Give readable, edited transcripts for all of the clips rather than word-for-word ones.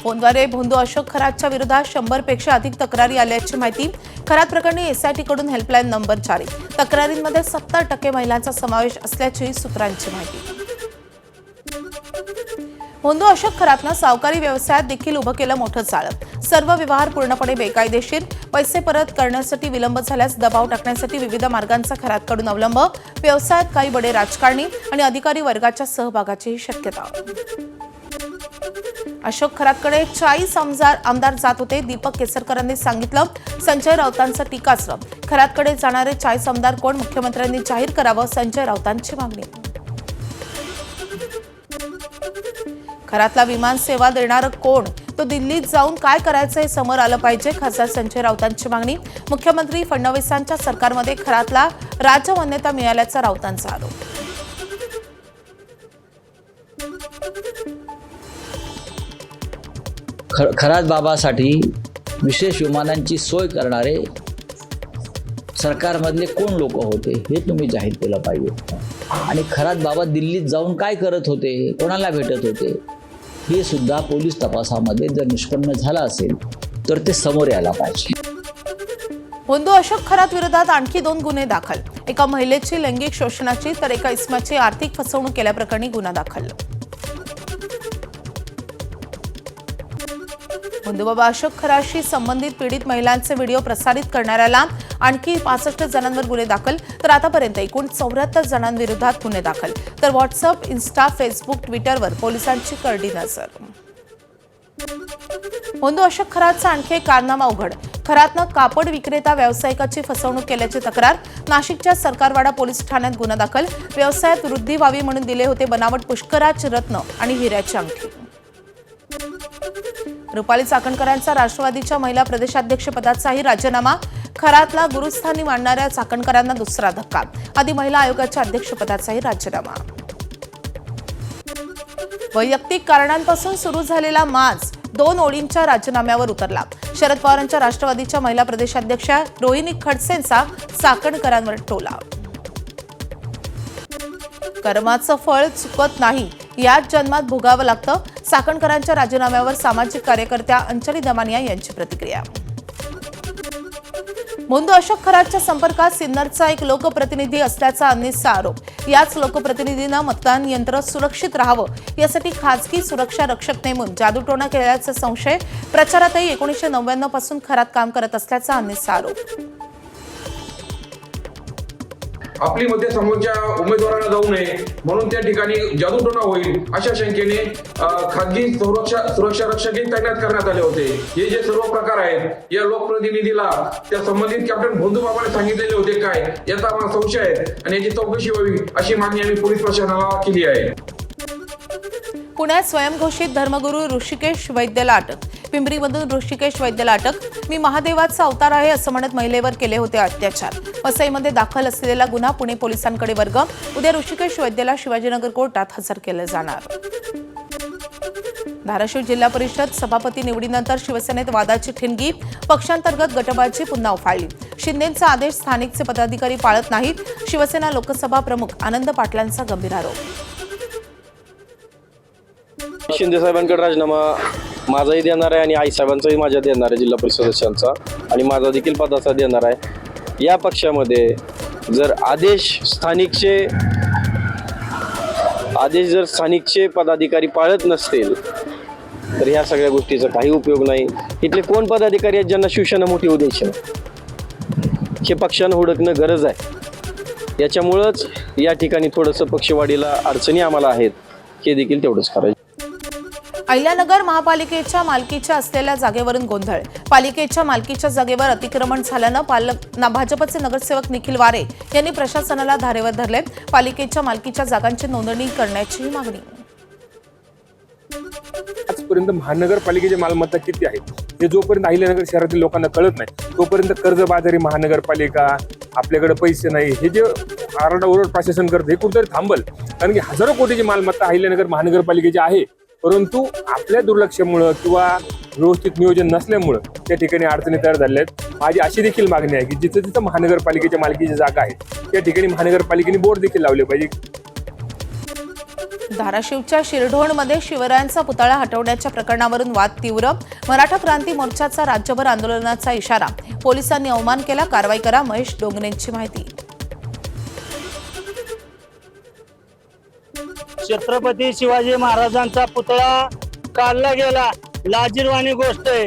फोनद्वारे भोंदू अशोक खरातच्या विरोधात 100 पेक्षा अधिक तक्रारी आल्याची माहिती। खरात प्रकरणी एसआयटी कडून हेल्पलाईन नंबर जारी। तक्रारींमध्ये 70% महिलांचा समावेश असल्याची सूत्रांची माहिती। भोंदू अशोक खरातनं सावकारी व्यवसायात देखील उभं केलं मोठं जाळं। सर्व व्यवहार पूर्णपणे बेकायदेशीर, पैसे परत करण्यासाठी विलंब झाल्यास दबाव टाकण्यासाठी विविध मार्गांचा खरातकडून अवलंब। व्यवसायात काही बडे राजकारणी आणि अधिकारी वर्गाच्या सहभागाचीही शक्यता। अशोक खरातकडे 40 आमदार जात होते। दीपक केसरकरांनी सांगितलं, संजय राऊतांचं टीकास्त्र। खरातकडे जाणारे 40 आमदार कोण, मुख्यमंत्र्यांनी जाहीर करावं, संजय राऊतांची मागणी। खरातला विमान सेवा देणारं कोण, तो दिल्लीत जाऊन काय करायचं हे समोर आलं पाहिजे, खासदार संजय राऊतांची मागणी। मुख्यमंत्री फडणवीसांच्या सरकारमध्ये खरातला राजमान्यता मिळाल्याचा राऊतांचा आरोप। खरात बाबासाठी विशेष विमानांची सोय करणारे सरकारमधले कोण लोक होते हे तुम्ही जाहीर केलं पाहिजे। आणि खरात बाबा दिल्लीत जाऊन काय करत होते, कोणाला भेटत होते हे सुद्धा पोलीस तपासामध्ये जर निष्पन्न झालं असेल तर ते समोर यायला पाहिजे। भोंदू अशोक खरात विरोधात आणखी 2 गुन्हे दाखल। एका महिलेची लैंगिक शोषणाची तर एका इसमाची आर्थिक फसवणूक केल्याप्रकरणी गुन्हा दाखल। भोंदूबाबा अशोक खरातशी संबंधित पीडित महिलांचे व्हिडिओ प्रसारित करणाऱ्याला आणखी 65 जणांवर गुन्हे दाखल। तर आतापर्यंत एकूण 74 जणांविरोधात गुन्हे दाखल। तर व्हॉट्सअप, इन्स्टा, फेसबुक, ट्विटरवर पोलिसांची करडी नजर। भोंदू अशोक खरातचा आणखी एक कारनामा उघड। खरातनं कापड विक्रेता व्यावसायिकाची फसवणूक केल्याची तक्रार। नाशिकच्या सरकारवाडा पोलीस ठाण्यात गुन्हा दाखल। व्यवसायात वृद्धी व्हावी म्हणून दिले होते बनावट पुष्कराज रत्न आणि हिऱ्याची अंगठी। रुपाली चाकणकरांचा राष्ट्रवादीच्या महिला प्रदेशाध्यक्षपदाचाही राजीनामा। खरातला गुरुस्थानी मानणाऱ्या चाकणकरांना दुसरा धक्का। आधी महिला आयोगाच्या अध्यक्षपदाचाही राजीनामा। वैयक्तिक कारणांपासून सुरू झालेला माज 2 ओळींच्या राजीनाम्यावर उतरला। शरद पवारांच्या राष्ट्रवादीच्या महिला प्रदेशाध्यक्षा रोहिणी खडसेंचा चाकणकरांवर टोला। कर्माचं फळ चुकत नाही, याच जन्मात भोगावं लागतं। चाकणकरांच्या राजीनाम्यावर सामाजिक कार्यकर्त्या अंजली दमानिया यांची प्रतिक्रिया। भोंदू अशोक खरातच्या संपर्कात सिन्नरचा एक लोकप्रतिनिधी असल्याचा अन्नीसचा आरोप। याच लोकप्रतिनिधीनं मतदान यंत्र सुरक्षित राहावं यासाठी खासगी सुरक्षा रक्षक नेमून जादूटोणा केल्याचा संशय। प्रचारातही 1999 पासून खरात काम करत असल्याचा अन्नीसचा आरोप। आपली मते समोरच्या उमेदवाराला जाऊ नये म्हणून त्या ठिकाणी जादूटोणा होईल अशा शंकेने खासगी सुरक्षा रक्षकही तैनात करण्यात आले होते। हे जे सर्व प्रकार आहेत या लोकप्रतिनिधीला त्या संबंधित कॅप्टन भोंदू बाबाने सांगितलेले होते काय, याचा आम्हाला संशय आहे आणि याची चौकशी व्हावी अशी मागणी आम्ही पोलीस प्रशासनाला केली आहे। पुण्यात स्वयंघोषित धर्मगुरू ऋषिकेश वैद्यला अटक। पिंपरीमधून ऋषिकेश वैद्यला अटक। मी महादेवाचा अवतार आहे असं म्हणत महिलेवर केले होते अत्याचार। वसईमध्ये दाखल असलेला गुन्हा पुणे पोलिसांकडे वर्ग। उद्या ऋषिकेश वैद्यला शिवाजीनगर कोर्टात हजर केले जाणार। धाराशिव जिल्हा परिषद सभापती निवडीनंतर शिवसेनेत वादाची ठिणगी। पक्षांतर्गत गटबाजी पुन्हा उफाळली। शिंदेंचा आदेश स्थानिकचे पदाधिकारी पाळत नाहीत। शिवसेना लोकसभा प्रमुख आनंद पाटलांचा गंभीर आरोप। शिंदे साहेबांकडे राजीनामा माझाही देणार आहे आणि आई साहेबांचाही माझ्या देणार आहे, जिल्हा परिषद सदस्यांचा, आणि माझा देखील पदाचा देणार आहे। या पक्षामध्ये जर जर स्थानिकचे पदाधिकारी पाळत नसतील तर ह्या सगळ्या गोष्टीचा काही उपयोग नाही। इथले कोण पदाधिकारी आहेत ज्यांना शिवसेना मोठी होऊ द्यायची नाही, हे पक्षानं हुडकणं गरज आहे। याच्यामुळंच या ठिकाणी थोडंसं पक्षवाढीला अडचणी आम्हाला आहेत, हे देखील तेवढंच करायचं। अहिल्यानगर महापालिकेच्या मालकीच्या असलेल्या जागेवरून गोंधळ। पालिकेच्या मालकीच्या जागेवर अतिक्रमण झाल्यानं भाजपचे नगरसेवक निखिल वारे यांनी प्रशासनाला धारेवर धरले। पालिकेच्या मालकीच्या जागांची नोंदणी करण्याची मागणी। आजपर्यंत महानगरपालिकेची मालमत्ता किती आहे हे जोपर्यंत अहिल्यानगर शहरातील लोकांना कळत नाही तोपर्यंत कर्जबाजारी महानगरपालिका, आपल्याकडे पैसे नाही, हे जे आरडाओरड प्रशासन करते हे कुठेतरी थांबल। कारण की हजारो कोटीची मालमत्ता अहिल्यानगर महानगरपालिकेची आहे, परंतु आपल्या दुर्लक्षामुळे किंवा व्यवस्थित नियोजन नसल्यामुळे त्या ठिकाणी अडचणी तयार झाल्या आहेत। माझी अशी देखील मागणी आहे की जिथे जिथे महानगरपालिकेच्या मालकीची जागा आहे त्या ठिकाणी महानगरपालिकेने बोर्ड देखील लावले पाहिजे। धाराशिवच्या शिरढोणमध्ये शिवरायांचा पुतळा हटवण्याच्या प्रकरणावरून वाद तीव्र. मराठा क्रांती मोर्चाचा राज्यभर आंदोलनाचा इशारा. पोलिसांनी अवमान केला, कारवाई करा. महेश डोंगरेंची माहिती. छत्रपती शिवाजी महाराजांचा पुतळा काढला गेला, लाजिरवाणी गोष्ट आहे.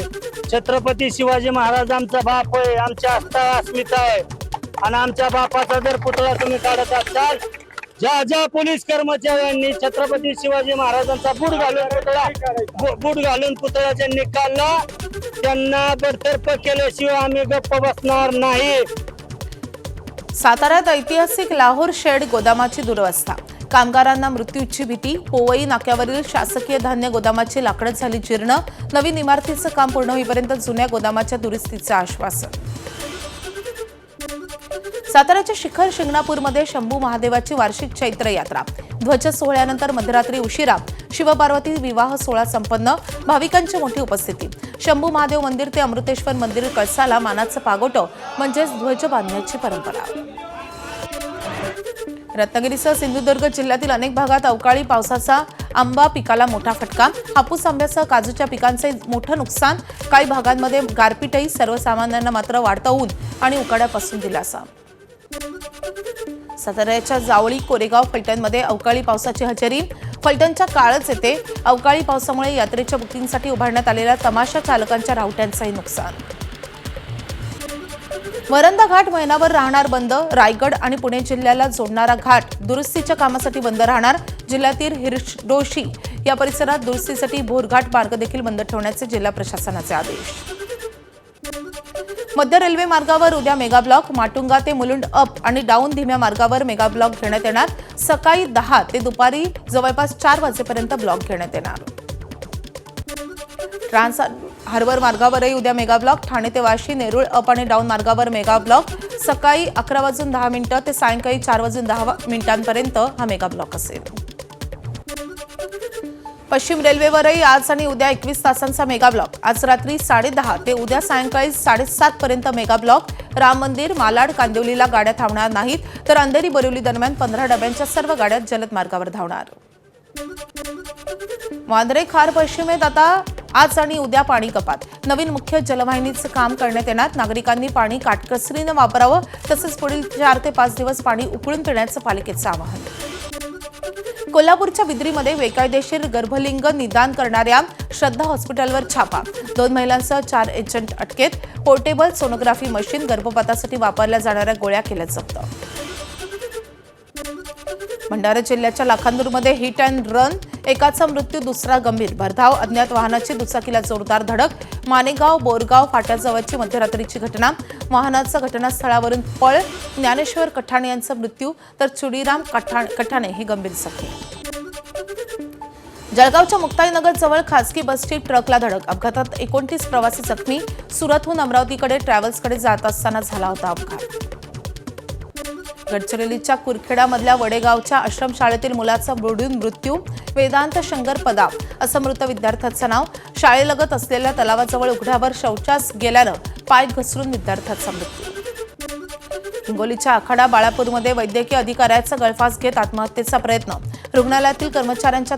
छत्रपती शिवाजी महाराजांचा बाप आहे, आमच्या आस्था अस्मिता आहे आणि आमच्या बापाचा जर पुतळा तुम्ही काढत असाल, ज्या पोलीस कर्मचाऱ्यांनी छत्रपती शिवाजी महाराजांचा बूट घालून पुतळा ज्यांनी काढला त्यांना बडतर्फ केल्याशिवाय आम्ही गप्प बसणार नाही. साताऱ्यात ऐतिहासिक लाहोर शेड गोदामाची दुरवस्था. कामगारांना मृत्यूची भीती. पोवई नाक्यावरील शासकीय धान्य गोदामाची लाकडं झाली जीर्ण. नवीन इमारतीचं काम पूर्ण होईपर्यंत जुन्या गोदामाच्या दुरुस्तीचं आश्वासन. साताऱ्याच्या शिखर शिंगणापूरमध्ये शंभू महादेवाची वार्षिक चैत्र यात्रा. ध्वज सोहळ्यानंतर मध्यरात्री उशिरा शिवपार्वती विवाह सोहळा संपन्न. भाविकांची मोठी उपस्थिती. शंभू महादेव मंदिर ते अमृतेश्वर मंदिर कळसाला मानाचं पागोटं म्हणजेच ध्वज बांधण्याची परंपरा. रत्नागिरीसह सिंधुदुर्ग जिल्ह्यातील अनेक भागात अवकाळी पावसाचा आंबा पिकाला मोठा फटका. हापूस आंब्यासह काजूच्या पिकांचे मोठं नुकसान. काही भागांमध्ये गारपीटही. सर्वसामान्यांना मात्र वाढतं ऊन आणि उकाड्यापासून दिलासा. साताऱ्याच्या जावळी, कोरेगाव, फलटणमध्ये अवकाळी पावसाची हजेरी. फलटणच्या काळच येते. अवकाळी पावसामुळे यात्रेच्या बुकिंगसाठी उभारण्यात आलेल्या तमाशा चालकांच्या रावट्यांचंही नुकसान. वरंधा घाट महिनाभर राहणार बंद. रायगड आणि पुणे जिल्ह्याला जोडणारा घाट दुरुस्तीच्या कामासाठी बंद राहणार. जिल्ह्यातील हिरडोशी या परिसरात दुरुस्तीसाठी भोरघाट मार्ग देखील बंद ठेवण्याचे जिल्हा प्रशासनाचे आदेश. मध्य रेल्वे मार्गावर उद्या मेगा ब्लॉक. माटुंगा ते मुलुंड अप आणि डाऊन धीम्या मार्गावर मेगा ब्लॉक घेण्यात येणार. सकाळी 10 ते दुपारी जवळपास 4 वाजेपर्यंत ब्लॉक घेण्यात येणार. ट्रान्स हार्बर मार्गावरही उद्या मेगा ब्लॉक. ठाणे ते वाशी, नेरूळ अप आणि डाऊन मार्गावर मेगा ब्लॉक. सकाळी 11:10 ते सायंकाळी 4:10 हा मेगा ब्लॉक असेल. पश्चिम रेल्वेवरही आज आणि उद्या 21 तासांचा मेगा ब्लॉक. आज रात्री 10:30 ते उद्या सायंकाळी 7:30 पर्यंत मेगा ब्लॉक. राम मंदिर, मालाड, कांदिवलीला गाड्या थांबणार नाहीत, तर अंधेरी बोरिवली दरम्यान 15 डब्यांच्या सर्व गाड्या जलद मार्गावर धावणार. वांद्रे खार पश्चिमेत आता आज आणि उद्या पाणी कपात. नवीन मुख्य जलवाहिनीचं काम करण्यात येणार. नागरिकांनी पाणी काटकसरीनं वापरावं, तसंच पुढील 4 ते 5 दिवस पाणी उकळून पिण्याचं पालिकेचं आवाहन. कोल्हापूरच्या विद्रीमध्ये बेकायदेशीर गर्भलिंग निदान करणाऱ्या श्रद्धा हॉस्पिटलवर छापा. 2 महिलांसह 4 एजंट अटकेत. पोर्टेबल सोनोग्राफी मशीन, गर्भपातासाठी वापरल्या जाणाऱ्या गोळ्या केल्या जप्त. भंडारा जिल्ह्याच्या लाखांदूरमध्ये हिट अँड रन. एकाचा मृत्यू, दुसरा गंभीर. भरधाव अज्ञात वाहनाची दुचाकीला जोरदार धडक. मानेगाव बोरगाव फाट्याजवळची मध्यरात्रीची घटना. वाहनाचं घटनास्थळावरून पळ. ज्ञानेश्वर कठाणे यांचा मृत्यू, तर चुडीराम कठाणे ही गंभीर जखमी. जळगावच्या मुक्ताईनगर जवळ खासगी बसची ट्रकला धडक. अपघातात 29 प्रवासी जखमी. सुरतहून अमरावतीकडे ट्रॅव्हल्सकडे जात असताना झाला होता अपघात. गडचिरोलीच्या कुरखेडामधल्या वडेगावच्या आश्रमशाळेतील मुलाचा बुडून मृत्यू. वेदांत शंकर पदाव असं मृत विद्यार्थ्याचं नाव. शाळेलगत असलेल्या तलावाजवळ उघड्यावर शौचास गेल्यानं पाय घसरून विद्यार्थ्याचा मृत्यू. हिंगोलीच्या आखाडा बाळापूरमध्ये वैद्यकीय अधिकाऱ्याचा गळफास घेत आत्महत्येचा प्रयत्न. रुग्णालयातील कर्मचाऱ्यांच्या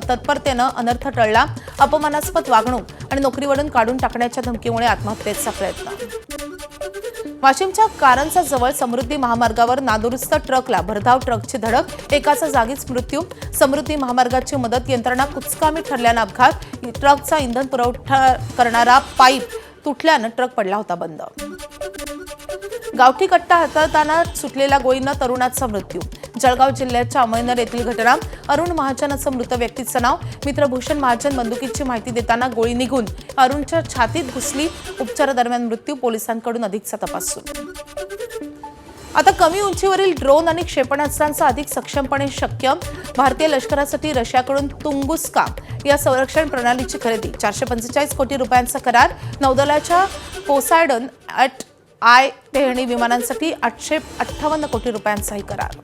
तत्परतेनं अनर्थ टळला. अपमानास्पद वागणूक आणि नोकरीवरून काढून टाकण्याच्या धमकीमुळे आत्महत्येचा प्रयत्न. वाशिमच्या कारंजा जवळ समृद्धी महामार्गावर नादुरुस्त ट्रकला भरधाव ट्रकची धडक. एकाचा जागीच मृत्यू. समृद्धी महामार्गाची मदत यंत्रणा कुचकामी ठरल्यानं अपघात. ट्रकचा इंधन पुरवठा करणारा पाईप तुटल्यानं ट्रक पडला होता बंद. गावठी कट्टा हाताळताना सुटलेल्या गोळीनं तरुणाचा मृत्यू. जळगाव जिल्ह्याच्या अमळनेर येथील घटना. अरुण महाजन असं मृत व्यक्तीचं नाव. मित्र भूषण महाजन बंदुकीची माहिती देताना गोळी निघून अरुणच्या छातीत घुसली. उपचारादरम्यान मृत्यू. पोलिसांकडून अधिकचा तपास सुरू. आता कमी उंचीवरील ड्रोन आणि क्षेपणास्त्रांचा अधिक सक्षमपणे शक्य. भारतीय लष्करासाठी रशियाकडून तुंगुस्का या संरक्षण प्रणालीची खरेदी. 445 कोटी रुपयांचा करार. नौदलाच्या पोसायडन आय टेहळणी विमानांसाठी 858 कोटी रुपयांचाही करार.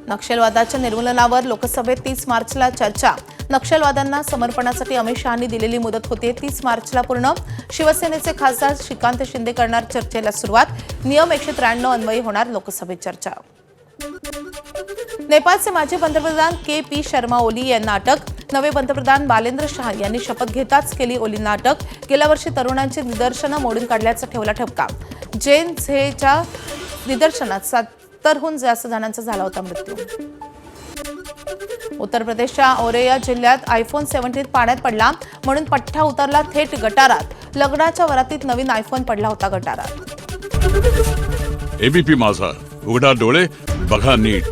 नक्षलवादाच्या निर्मूलनावर लोकसभेत 30 मार्चला चर्चा. नक्षलवाद्यांना समर्पणासाठी अमित शहांनी दिलेली मुदत होती 30 मार्चला पूर्ण. शिवसेनेचे खासदार श्रीकांत शिंदे करणार चर्चेला सुरुवात. नियम 193 अन्वयी होणार लोकसभेत चर्चा. नेपाळचे माजी पंतप्रधान के.पी. शर्मा ओली यांना अटक. नवे पंतप्रधान बालेंद्र शाह यांनी शपथ घेताच केली ओलींना अटक. गेल्या वर्षी तरुणांची निदर्शनं मोडून काढल्याचा ठेवला ठपका. जेन झेच्या निदर्शनात 70हून जास्त जणांचा झाला होता मृत्यू. उत्तर प्रदेशच्या औरैया जिल्ह्यात आयफोन 17 पाण्यात पडला म्हणून पठ्ठा उतरला थेट गटारात. लग्नाच्या वरातीत नवीन आयफोन पडला होता गटारात. एबीपी माझा, उघडा डोळे बघा नीट.